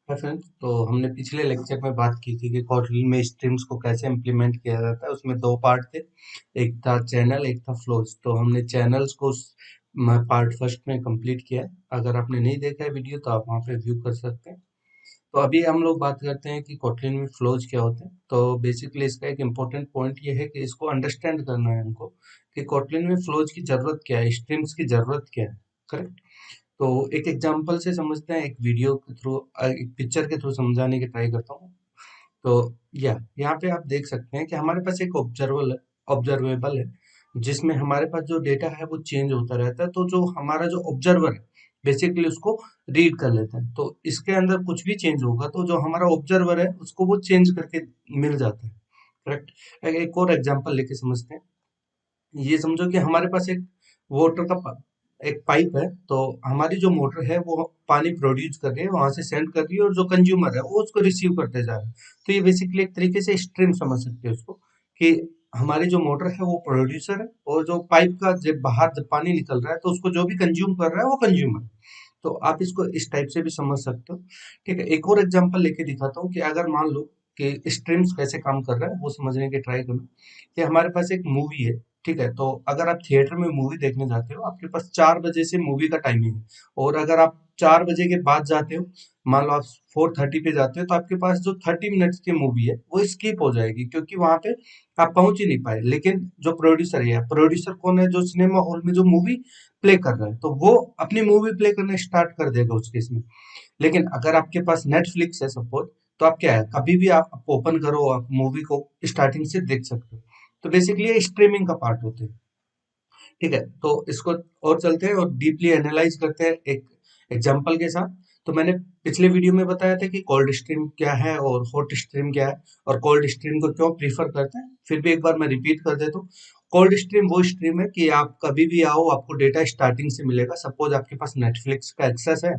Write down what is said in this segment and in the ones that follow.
Hi friends, तो हमने पिछले लेक्चर में बात की थी कि कोटलिन में स्ट्रीम्स को कैसे इम्प्लीमेंट किया जाता है। उसमें दो पार्ट थे, एक था चैनल, एक था फ्लोज। तो हमने चैनल्स को पार्ट फर्स्ट में कंप्लीट किया है। अगर आपने नहीं देखा है वीडियो तो आप वहाँ पे व्यू कर सकते हैं। तो अभी हम लोग बात करते हैं कि कोटलिन में फ्लोज क्या होते हैं। तो बेसिकली इसका एक इम्पोर्टेंट पॉइंट ये है कि इसको अंडरस्टैंड करना है हमको कि कोटलिन में फ्लोज की जरूरत क्या है, स्ट्रीम्स की जरूरत क्या है। करेक्ट। तो एक एग्जांपल से समझते हैं, एक वीडियो के थ्रू, एक पिक्चर के थ्रू समझाने की ट्राई करता हूँ। तो यहाँ पे आप देख सकते हैं कि हमारे पास एक ऑब्जर्वेबल है जिसमें हमारे पास जो डेटा है वो चेंज होता रहता है। तो जो हमारा जो ऑब्जर्वर है बेसिकली उसको रीड कर लेते हैं। तो इसके अंदर कुछ भी चेंज होगा तो जो हमारा ऑब्जर्वर है उसको वो चेंज करके मिल जाता है। करेक्ट। एक और एग्जांपल लेके समझते हैं। ये समझो कि हमारे पास एक वाटर का एक पाइप है। तो हमारी जो मोटर है वो पानी प्रोड्यूस कर रही है, वहां से सेंड कर रही है, और जो कंज्यूमर है वो उसको रिसीव करते जा रहा है। तो ये बेसिकली एक तरीके से स्ट्रीम समझ सकते हैं उसको, कि हमारी जो मोटर है वो प्रोड्यूसर है, और जो पाइप का जब बाहर जब पानी निकल रहा है तो उसको जो भी कंज्यूम कर रहा है वो कंज्यूमर। तो आप इसको इस टाइप से भी समझ सकते हो। ठीक है, एक और एग्जांपल लेके दिखाता हूँ कि अगर मान लो कि स्ट्रीम्स कैसे काम कर रहा है वो समझने की ट्राई करो। कि हमारे पास एक मूवी है। ठीक है, तो अगर आप थिएटर में मूवी देखने जाते हो, आपके पास 4 बजे से मूवी का टाइमिंग है। और अगर आप 4 बजे के बाद जाते हो, मान लो आप 4:30 पे जाते हो, तो आपके पास जो 30 मिनट्स की मूवी है वो स्किप हो जाएगी, क्योंकि वहां पे आप पहुंच ही नहीं पाए। लेकिन जो प्रोड्यूसर है, प्रोड्यूसर कौन है, जो सिनेमा हॉल में जो मूवी प्ले कर रहा है, तो वो अपनी मूवी प्ले करना स्टार्ट कर देगा उस केस में। लेकिन अगर आपके पास नेटफ्लिक्स है सपोज, तो आप क्या है, कभी भी आप ओपन करो, आप मूवी को स्टार्टिंग से देख सकते हो। तो बेसिकली ये स्ट्रीमिंग का पार्ट होते हैं। ठीक है, तो इसको और चलते हैं और डीपली एनालाइज करते हैं एक एग्जांपल के साथ। तो मैंने पिछले वीडियो में बताया था कि कोल्ड स्ट्रीम क्या है और हॉट स्ट्रीम क्या है, और कोल्ड स्ट्रीम को क्यों प्रीफर करते हैं। फिर भी एक बार मैं रिपीट कर देता हूँ। कोल्ड स्ट्रीम वो स्ट्रीम है कि आप कभी भी आओ, आपको डेटा स्टार्टिंग से मिलेगा। सपोज आपके पास नेटफ्लिक्स का एक्सेस है,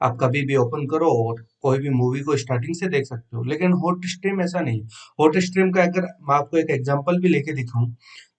आप कभी भी ओपन करो और कोई भी मूवी को स्टार्टिंग से देख सकते हो। लेकिन हॉट स्ट्रीम ऐसा नहीं है। हॉट स्ट्रीम का अगर मैं आपको एक एग्जांपल भी लेके दिखाऊं,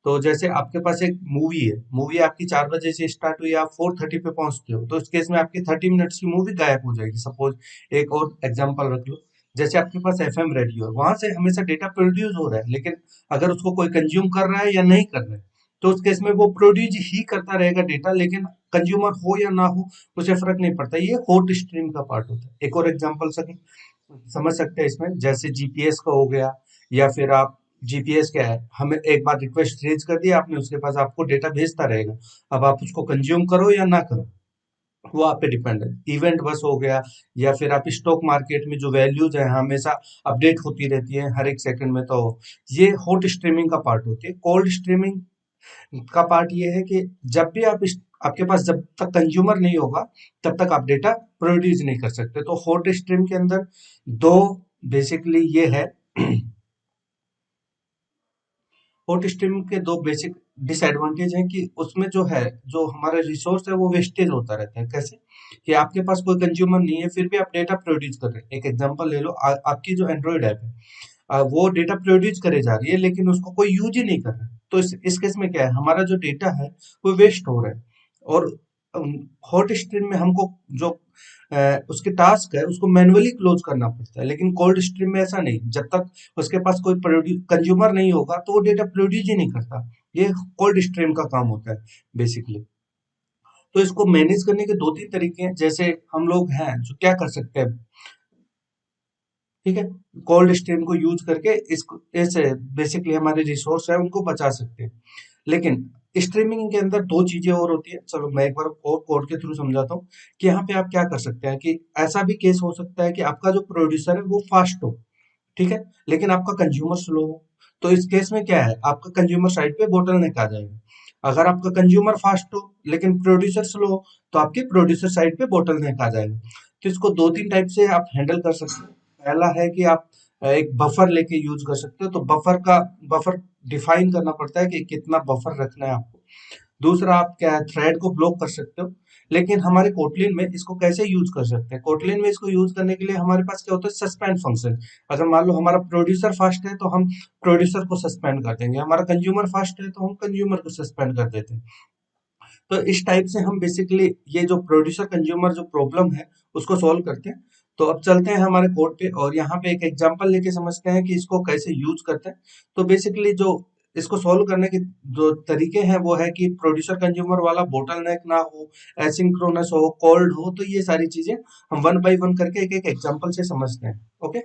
तो जैसे आपके पास एक मूवी है, मूवी आपकी 4 बजे से स्टार्ट हुई, आप 4:30 पे पहुंचते हो, तो इस केस में आपकी 30 मिनट्स की मूवी गायब हो जाएगी सपोज। एक और एग्जांपल रख लो। जैसे आपके पास एफएम रेडियो है, वहां से हमेशा डेटा प्रोड्यूस हो रहा है, लेकिन अगर उसको कोई कंज्यूम कर रहा है या नहीं कर रहा है, तो उस केस में वो प्रोड्यूस ही करता रहेगा डेटा, लेकिन कंज्यूमर हो या ना हो उसे फर्क नहीं पड़ता। ये हॉट स्ट्रीम का पार्ट होता है। एक और एग्जांपल समझ सकते हैं इसमें, जैसे जीपीएस का हो गया, या फिर आप जीपीएस क्या है, हमें एक बार रिक्वेस्ट रेज कर दिया आपने, उसके पास आपको डेटा भेजता रहेगा। अब आप उसको कंज्यूम करो या ना करो, वो आप पे डिपेंड है। इवेंट बस हो गया, या फिर आप स्टॉक मार्केट में जो वैल्यूज है हमेशा अपडेट होती रहती है हर एक सेकंड में, तो ये हॉट स्ट्रीमिंग का पार्ट होती है। कोल्ड स्ट्रीमिंग का पार्ट ये है कि जब भी आपके पास जब तक कंज्यूमर नहीं होगा तब तक आप डेटा प्रोड्यूस नहीं कर सकते। तो हॉट स्ट्रीम के अंदर दो बेसिकली ये है हॉट स्ट्रीम के दो बेसिक डिसएडवांटेज हैं कि उसमें जो है, जो हमारा रिसोर्स है वो वेस्टेज होता रहता है। कैसे कि आपके पास कोई कंज्यूमर नहीं है, फिर भी आप डेटा प्रोड्यूस कर रहे हैं। एक एग्जांपल ले लो, आपकी जो एंड्रॉइड ऐप है, वो डेटा प्रोड्यूस करे जा रही है, लेकिन उसको कोई यूज ही नहीं कर रहा है। तो इस केस में क्या है, हमारा जो डेटा है वो वेस्ट हो रहा है। और हॉट स्ट्रीम में हमको जो उसके टास्क है उसको मैन्युअली क्लोज करना पड़ता है, लेकिन कोल्ड स्ट्रीम में ऐसा नहीं। जब तक उसके पास कोई कंज्यूमर नहीं होगा तो वो डेटा प्रोड्यूस ही नहीं करता। ये कोल्ड स्ट्रीम का काम होता है बेसिकली। तो इसको मैनेज करने के दो तीन तरीके हैं। जैसे हम लोग हैं जो क्या कर सकते हैं, ठीक है, कोल्ड स्ट्रीम को यूज करके इसको ऐसे बेसिकली हमारे रिसोर्स है उनको बचा सकते हैं। लेकिन स्ट्रीमिंग के अंदर दो चीजें और होती है। चलो मैं एक बार और कोड के थ्रू समझाता हूँ कि यहाँ पे आप क्या कर सकते हैं। कि ऐसा भी केस हो सकता है कि आपका जो प्रोड्यूसर है वो फास्ट हो, ठीक है, लेकिन आपका कंज्यूमर स्लो हो। तो इस केस में क्या है, आपका कंज्यूमर साइड पे बोटलनेक आ जाएगा। अगर आपका कंज्यूमर फास्ट हो लेकिन प्रोड्यूसर स्लो हो, तो आपके प्रोड्यूसर साइड पे बोटलनेक आ जाएगा। तो इसको दो तीन टाइप से आप हैंडल कर सकते हैं। पहला है कि आप एक बफर लेके यूज कर सकते हो। तो बफर डिफाइन करना पड़ता है कि कितना बफर रखना है आपको। दूसरा, आप क्या है, थ्रेड को ब्लॉक कर सकते हो। लेकिन हमारे कोटलिन में इसको कैसे यूज कर सकते हैं, कोटलिन में इसको यूज करने के लिए हमारे पास क्या होता है, सस्पेंड फंक्शन। अगर मान लो हमारा प्रोड्यूसर फास्ट है तो हम प्रोड्यूसर को सस्पेंड कर देंगे, हमारा कंज्यूमर फास्ट है तो हम कंज्यूमर को सस्पेंड कर देते हैं। तो इस टाइप से हम बेसिकली ये जो प्रोड्यूसर कंज्यूमर जो प्रॉब्लम है उसको सॉल्व करते हैं। तो अब चलते हैं हमारे कोड पे और यहाँ पे एक एग्जांपल लेके समझते हैं कि इसको कैसे यूज करते हैं। तो बेसिकली जो इसको सॉल्व करने के जो तरीके हैं वो है कि प्रोड्यूसर कंज्यूमर वाला बोटलनेक ना हो, एसिंक्रोनस हो, कॉल्ड हो, तो ये सारी चीजें हम वन बाय वन करके एक एक एग्जांपल से समझते हैं। ओके,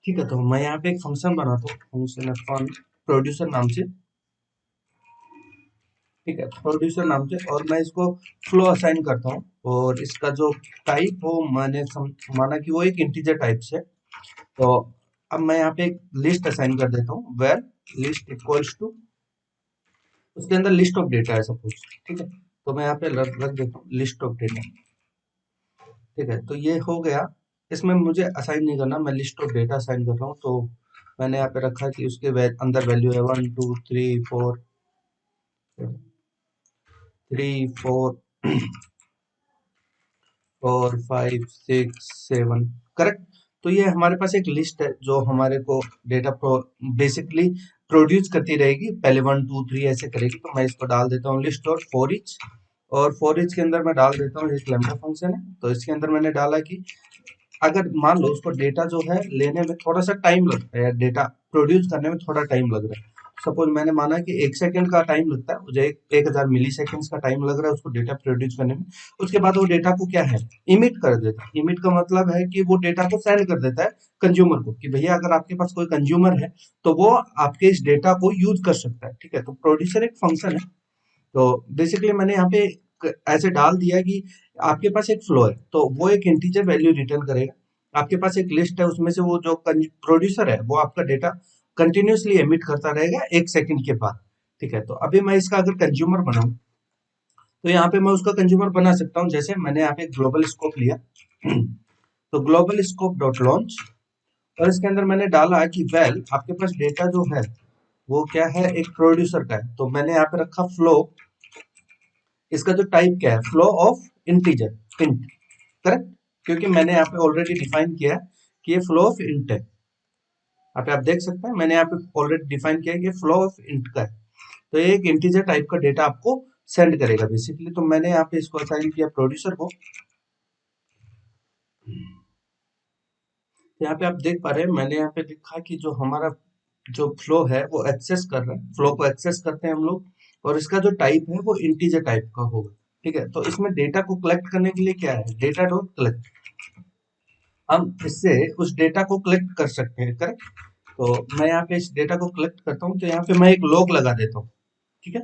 ठीक है। तो मैं यहाँ पे एक फंक्शन बनाता हूँ, फंक्शन फन प्रोड्यूसर नाम से। ठीक है, प्रोड्यूसर नाम से, और मैं इसको फ्लो असाइन करता हूँ और इसका जो टाइप हो माना कि वो एक इंटीजर टाइप से। तो अब मैं यहाँ पे एक लिस्ट असाइन कर देता हूँ, वेर लिस्ट इक्वल्स टू, उसके अंदर लिस्ट ऑफ डेटा है सपोज। ठीक है, तो मैं यहाँ पे रख देता हूँ लिस्ट ऑफ डेटा। ठीक है, तो ये हो गया। इसमें मुझे असाइन नहीं करना, मैं लिस्ट ऑफ डेटा असाइन कर रहा हूँ। तो मैंने यहाँ पे रखा कि उसके अंदर वैल्यू है 1 2 3 4 5 6 7, करेक्ट। तो ये हमारे पास एक लिस्ट है जो हमारे को डेटा बेसिकली प्रोड्यूस करती रहेगी, पहले 1 2 3 ऐसे करेगी। तो मैं इसको डाल देता हूँ लिस्ट और फॉर ईच, और फॉर ईच के अंदर मैं डाल देता हूँ एक लैम्डा फंक्शन है। तो इसके अंदर मैंने डाला कि अगर मान लो उसको डेटा जो है लेने में थोड़ा सा टाइम लगता है, या डेटा प्रोड्यूस करने में थोड़ा टाइम लग रहा है, सपोज मैंने माना कि 1 सेकंड का टाइम लगता है मुझे, 1000 मिली सेकेंड्स का टाइम लग रहा है उसको डेटा प्रोड्यूस करने में। उसके बाद वो डेटा को क्या है, इमिट कर देता है। इमिट का मतलब है कि वो डेटा को सेंड कर देता है कंज्यूमर को, कि भैया अगर आपके पास कोई कंज्यूमर है तो वो आपके इस डेटा को यूज कर सकता है। ठीक है, तो प्रोड्यूसर एक फंक्शन है। तो बेसिकली मैंने यहाँ पे ऐसे डाल दिया कि आपके पास एक फ्लो है तो वो एक इंटीजर वैल्यू रिटर्न करेगा। आपके पास एक लिस्ट है, उसमें से वो जो प्रोड्यूसर है वो आपका डेटा कंटिन्यूसली एमिट करता रहेगा 1 सेकंड के बाद। ठीक है, तो अभी मैं इसका अगर कंज्यूमर बनाऊं तो यहाँ पे मैं उसका कंज्यूमर बना सकता हूँ। जैसे मैंने यहाँ पे ग्लोबल स्कोप लिया तो ग्लोबल स्कोप डॉट लॉन्च, और इसके अंदर मैंने डाला कि वेल आपके पास डेटा जो है वो क्या है, एक प्रोड्यूसर का है। तो मैंने यहाँ पे रखा फ्लो, इसका जो टाइप क्या है, flow of integer int, correct, क्योंकि मैंने यहाँ पे ऑलरेडी डिफाइन किया है कि ये फ्लो ऑफ इंट है। यहाँ पे आप देख सकते हैं मैंने यहाँ पे ऑलरेडी डिफाइन किया है कि फ्लो ऑफ इंट का है। तो ये एक इंटीजर टाइप का डेटा आपको सेंड करेगा बेसिकली। तो मैंने यहाँ पे इसको असाइन किया प्रोड्यूसर को। यहाँ पे आप देख पा रहे हैं मैंने यहाँ पे लिखा कि जो हमारा जो फ्लो है वो एक्सेस कर रहा है, फ्लो को एक्सेस करते हैं हम लोग, और इसका जो टाइप है वो इंटीजर टाइप का होगा। ठीक है, तो इसमें डेटा को कलेक्ट करने के लिए क्या है, डेटा डॉट कलेक्ट, हम इससे उस डेटा को कलेक्ट कर सकते हैं, करेक्ट। तो मैं यहाँ पे इस डेटा को कलेक्ट करता हूँ, तो यहाँ पे मैं एक लॉग लगा देता हूँ। ठीक है,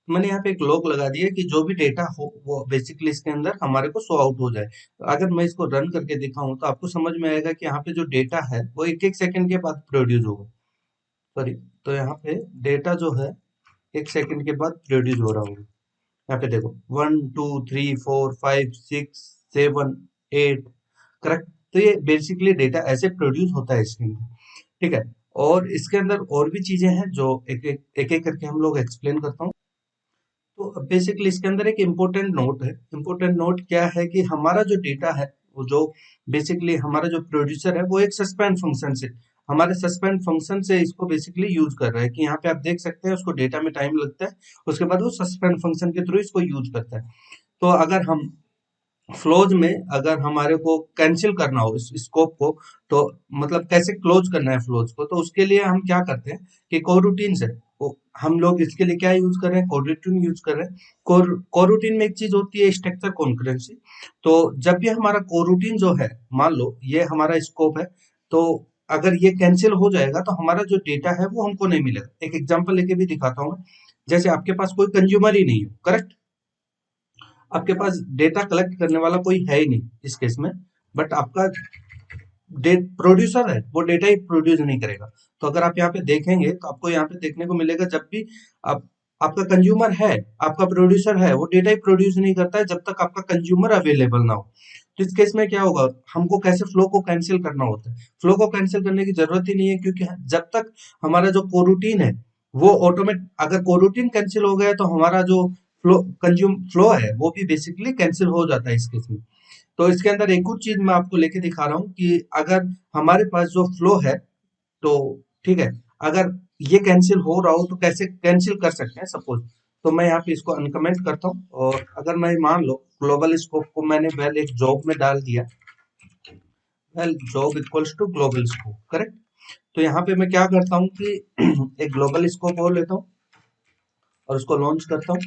मैंने यहाँ पे एक लॉग लगा दिया कि जो भी डेटा हो वो बेसिकली इसके अंदर हमारे को शो आउट हो जाए। तो अगर मैं इसको रन करके दिखाऊं तो आपको समझ में आएगा कि यहाँ पे जो डेटा है वो 1 1 सेकंड के बाद प्रोड्यूस होगा। सॉरी, तो यहाँ पे डेटा जो है 1 सेकंड के बाद प्रोड्यूस हो रहा होगा। यहाँ पे देखो 1 2 3 4 5 6 7 8, करेक्ट। तो ये बेसिकली डेटा ऐसे प्रोड्यूस होता है इसके अंदर। ठीक है, और इसके अंदर और भी चीजें हैं जो एक एक करके हम लोग एक्सप्लेन करता हूँ। तो बेसिकली इसके अंदर एक इम्पोर्टेंट नोट है। इम्पोर्टेंट नोट क्या है कि हमारा जो डेटा है वो जो बेसिकली हमारा जो प्रोड्यूसर है वो एक सस्पेंड फंक्शन से, हमारे सस्पेंड फंक्शन से इसको बेसिकली यूज कर रहा है। कि यहाँ पे आप देख सकते हैं उसको डेटा में टाइम लगता है, उसके बाद वो सस्पेंड फंक्शन के थ्रू इसको यूज करता है। तो अगर हम फ्लोज में अगर हमारे को कैंसिल करना हो इस स्कोप को, तो मतलब कैसे क्लोज करना है फ्लोज को, तो उसके लिए हम क्या करते हैं कि कोरूटीन से, वो हम लोग इसके लिए क्या यूज कर रहे हैं, कोरूटीन यूज कर रहे हैं। कोरूटीन में एक चीज होती है स्ट्रक्चर कॉन्करेंसी। तो जब भी हमारा कोरूटीन जो है, मान लो ये हमारा स्कोप है, तो अगर ये कैंसिल हो जाएगा तो हमारा जो डेटा है वो हमको नहीं मिलेगा। एक एग्जांपल लेके भी दिखाता हूँ मैं। जैसे आपके पास कोई कंज्यूमर ही नहीं हो, करेक्ट, आपके पास डेटा कलेक्ट करने वाला कोई है ही नहीं इस केस में, बट आपका प्रोड्यूसर है वो डेटा ही प्रोड्यूस नहीं करेगा। तो अगर आप यहाँ पे देखेंगे तो आपको यहाँ पे देखने को मिलेगा जब भी आप, आपका कंज्यूमर है, आपका प्रोड्यूसर है, वो डेटा ही प्रोड्यूस नहीं करता है जब तक आपका कंज्यूमर अवेलेबल ना हो। तो इस केस में क्या होगा, हमको कैसे फ्लो को कैंसिल करना होता है। फ्लो को कैंसिल करने की जरूरत ही नहीं है, क्योंकि जब तक हमारा जो कोरूटीन है वो ऑटोमेट, अगर कोरूटीन कैंसिल हो गया तो हमारा जो फ्लो है वो भी बेसिकली कैंसिल हो जाता है इस केस में। तो इसके अंदर एक और चीज मैं आपको लेके दिखा रहा हूँ कि अगर हमारे पास जो फ्लो है, तो ठीक है, अगर ये कैंसिल हो रहा हो तो कैसे कैंसिल कर सकते हैं। सपोज तो मैं यहाँ पे इसको अनकमेंट करता हूँ, और अगर मैं मान लो ग्लोबल स्कोप को मैंने वेल एक जॉब में डाल दिया, well job equals to global scope, correct. तो यहाँ पे मैं क्या करता हूँ कि एक ग्लोबल स्कोप और लेता हूँ और उसको लॉन्च करता हूँ,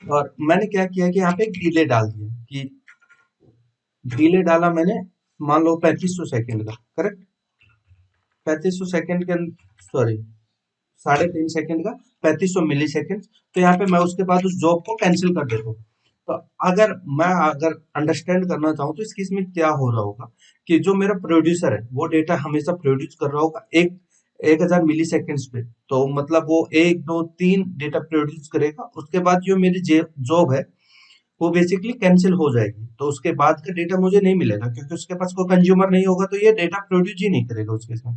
और मैंने क्या किया कि यहाँ पे एक डिले डाल दिया, कि डिले डाला मैंने, मान लो 3500 सेकेंड का, करेक्ट। 3500 सेकेंड के, सॉरी 3.5 सेकेंड का, 3500 मिली सेकेंड। तो यहाँ पे मैं उसके बाद उस जॉब को कैंसिल कर देता हूँ। तो अगर अंडरस्टैंड करना चाहूँ तो इस केस में क्या हो रहा होगा कि जो मेरा प्रोड्यूसर है वो डेटा हमेशा प्रोड्यूस कर रहा होगा 1000 मिली सेकेंड्स पे। तो मतलब वो 1 2 3 डेटा प्रोड्यूस करेगा, उसके बाद जो मेरी जॉब है वो बेसिकली कैंसिल हो जाएगी। तो उसके बाद का डेटा मुझे नहीं मिलेगा, क्योंकि उसके पास कोई कंज्यूमर नहीं होगा, तो ये डेटा प्रोड्यूस ही नहीं करेगा उसके साथ।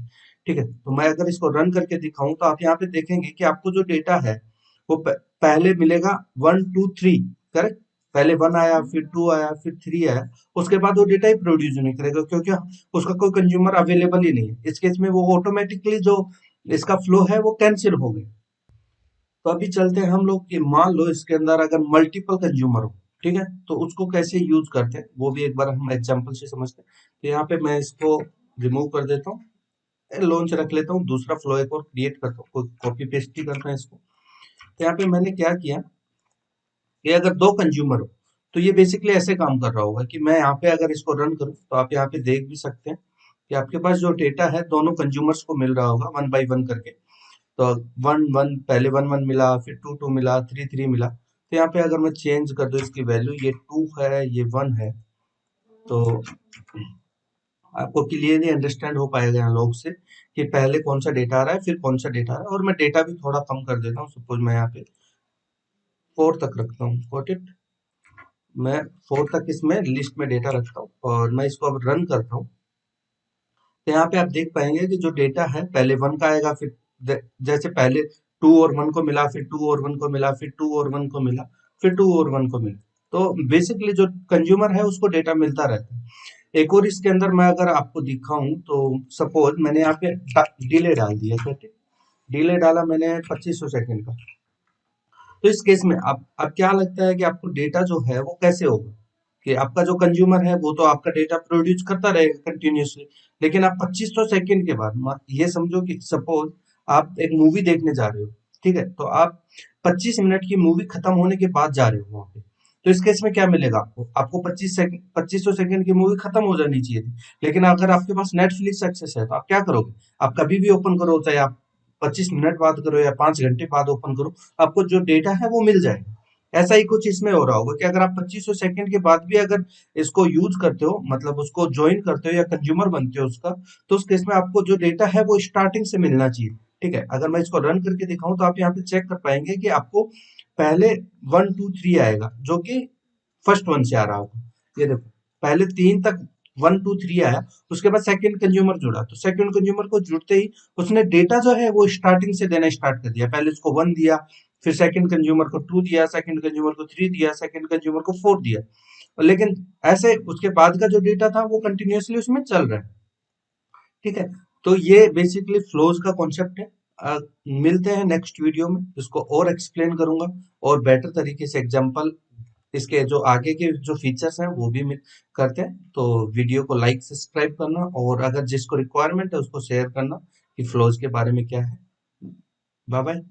ठीक है, तो मैं अगर इसको रन करके दिखाऊं तो आप यहाँ पे देखेंगे कि आपको जो डेटा है वो पहले मिलेगा 1 2 3, करेक्ट। पहले 1 आया, फिर 2 आया, फिर 3 आया, उसके बाद वो डेटा ही प्रोड्यूस नहीं करेगा, क्योंकि उसका कोई कंज्यूमर अवेलेबल ही नहीं है। इस केस में वो ऑटोमेटिकली जो इसका फ्लो है वो कैंसिल हो गया। तो अभी चलते हैं हम लोग कि मान लो इसके अंदर अगर मल्टीपल कंज्यूमर हो, ठीक है, तो उसको कैसे यूज करते हैं वो भी एक बार हम एग्जांपल से समझते हैं। तो यहाँ पे मैं इसको रिमूव कर देता हूँ, लॉन्च रख लेता हूँ, दूसरा फ्लो एक और क्रिएट करता हूँ, कॉपी पेस्ट ही करना है इसको। तो यहाँ पे मैंने क्या किया कि अगर दो कंज्यूमर हो तो ये बेसिकली ऐसे काम कर रहा होगा कि मैं यहाँ पे अगर इसको रन करूँ तो आप यहाँ पे देख भी सकते हैं कि आपके पास जो डेटा है दोनों कंज्यूमर्स को मिल रहा होगा 1 बाई 1 करके। तो 1 1 पहले 1 1 मिला, फिर 2 2 मिला, 3 3 मिला। तो यहाँ पे अगर मैं चेंज कर दूं इसकी वैल्यू, ये 2 है, ये 1 है, तो आपको क्लियरली अंडरस्टैंड हो पाएगा यहाँ लोग से कि पहले कौन सा डेटा आ रहा है, फिर कौन सा डेटा आ रहा है। और मैं डेटा भी थोड़ा कम कर देता हूँ, सपोज मैं यहाँ पे 4 तक रखता हूँ, गॉट इट। मैं 4 तक इसमें लिस्ट में डेटा रखता हूँ, और मैं इसको अब रन करता हूँ। तो यहाँ पे आप देख पाएंगे कि जो डेटा है पहले 1 का आएगा, फिर जैसे पहले 2 और 1 को मिला, फिर 2 और 1 को मिला, फिर 2 और 1 को मिला, फिर 2 और 1 को मिला। तो बेसिकली जो कंज्यूमर है उसको डेटा मिलता रहता है। एक और इसके अंदर मैं अगर आपको दिखाऊं तो सपोज मैंने यहाँ पे डिले डाल दिया, ठीक है। डिले डाला मैंने 2500 सेकेंड का। तो इस केस में अब क्या लगता है कि आपको डेटा जो है वो कैसे होगा, कि आपका जो कंज्यूमर है वो तो आपका डेटा प्रोड्यूस करता रहेगा कंटिन्यूअसली, लेकिन आप 2500 सेकंड के बाद ये समझो कि सपोज आप एक मूवी देखने जा रहे हो, ठीक है, तो आप 25 मिनट की मूवी खत्म होने के बाद जा रहे हो वहां पे। तो इस केस में क्या मिलेगा आपको 2500 सेकंड की मूवी खत्म हो जानी चाहिए थी, लेकिन अगर आपके पास नेटफ्लिक्स एक्सेस है तो आप क्या करोगे, आप कभी भी ओपन करो, चाहे आप 25 मिनट बाद करो या 5 घंटे बाद ओपन करो, आपको जो डेटा है वो मिल जाएगा। ऐसा ही कुछ इसमें हो रहा होगा कि अगर आप 2500 सेकंड के बाद भी अगर इसको यूज करते हो, मतलब उसको ज्वाइन करते हो या कंज्यूमर बनते हो उसका, तो उस केस में आपको जो डेटा है वो स्टार्टिंग से मिलना चाहिए। ठीक है, अगर मैं इसको रन करके दिखाऊं तो आप यहाँ पे चेक कर पाएंगे कि आपको पहले 1 2 3 आएगा, जो कि फर्स्ट वन से आ रहा होगा। ये देखो, पहले 3 तक 1 2 3 आया, उसके बाद सेकंड कंज्यूमर जुड़ा, तो सेकंड कंज्यूमर को जुड़ते ही उसने डेटा जो है वो स्टार्टिंग से देना स्टार्ट कर दिया। पहले उसको 1 दिया, फिर सेकंड कंज्यूमर को 2 दिया, सेकंड कंज्यूमर को 3 दिया, सेकंड कंज्यूमर को 4 दिया। लेकिन ऐसे उसके बाद का जो डेटा था वो कंटिन्यूअसली उसमें चल रहा है। ठीक है, तो ये बेसिकली फ्लोज का कॉन्सेप्ट है। मिलते हैं नेक्स्ट वीडियो में, इसको और एक्सप्लेन करूंगा और बेटर तरीके से एग्जांपल, इसके जो आगे के जो फीचर्स हैं वो भी करते हैं। तो वीडियो को लाइक सब्सक्राइब करना, और अगर जिसको रिक्वायरमेंट है उसको शेयर करना कि फ्लोज के बारे में क्या है। Bye bye.